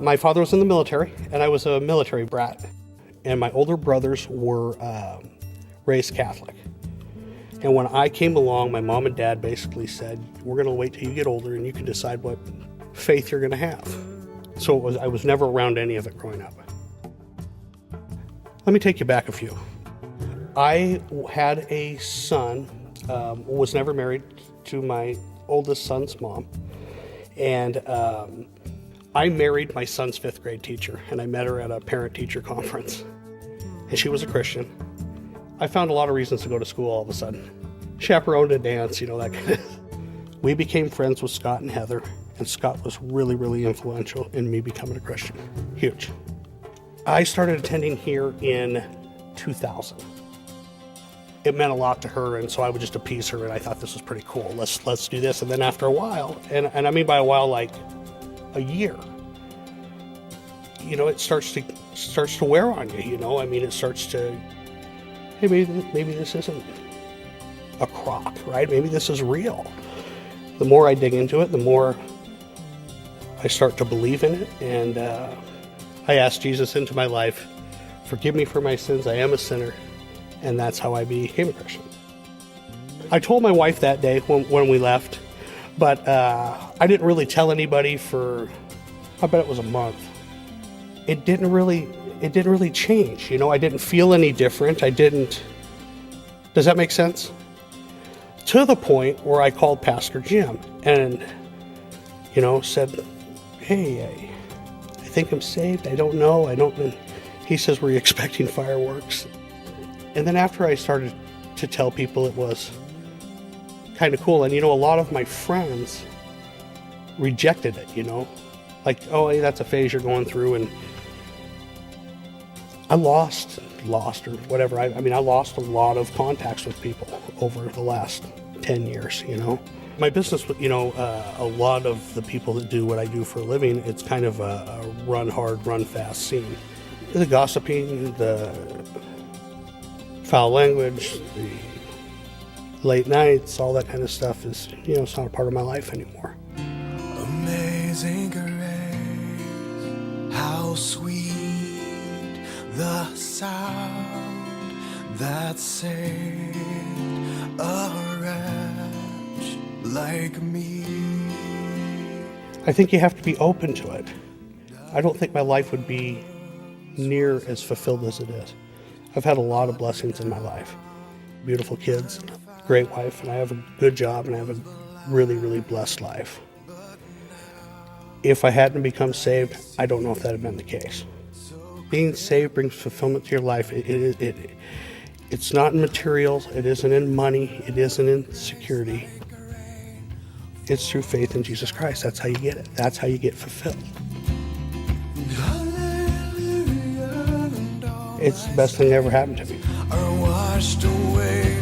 My father was in the military, and I was a military brat. And my older brothers were raised Catholic. And when I came along, my mom and dad basically said, we're going to wait till you get older and you can decide what faith you're going to have. So I was never around any of it growing up. Let me take you back a few. I had a son, was never married to my oldest son's mom. And I married my son's 5th grade teacher, and I met her at a parent-teacher conference. And she was a Christian. I found a lot of reasons to go to school all of a sudden. Chaperoned a dance, that kind of. We became friends with Scott and Heather, and Scott was really, really influential in me becoming a Christian. Huge. I started attending here in 2000. It meant a lot to her, and so I would just appease her, and I thought this was pretty cool. Let's do this. And then after a while, and I mean by a while, like a year, it starts to wear on you. I mean, it starts to, hey, maybe this isn't a crock, right? Maybe this is real. The more I dig into it, the more I start to believe in it, and I asked Jesus into my life, forgive me for my sins, I am a sinner, and that's how I became a Christian. I told my wife that day when we left, but I didn't really tell anybody for, I bet it was a month. It didn't really change, I didn't feel any different. Does that make sense? To the point where I called Pastor Jim and, said, hey, I think I'm saved. I don't know. He says, were you expecting fireworks? And then after I started to tell people, it was kind of cool. And, a lot of my friends rejected it, like, oh, hey, that's a phase you're going through. And I lost or whatever. I lost a lot of contacts with people over the last 10 years, My business, a lot of the people that do what I do for a living, it's kind of a run hard, run fast scene. The gossiping, the foul language, the late nights, all that kind of stuff is, it's not a part of my life anymore. Amazing grace, how sweet the sound that saved a wretch like me. I think you have to be open to it. I don't think my life would be near as fulfilled as it is. I've had a lot of blessings in my life. Beautiful kids, great wife, and I have a good job, and I have a really, really blessed life. If I hadn't become saved, I don't know if that had been the case. Being saved brings fulfillment to your life. It's not in materials, it isn't in money, it isn't in security. It's through faith in Jesus Christ. That's how you get it. That's how you get fulfilled. It's the best thing that ever happened to me. Are washed away,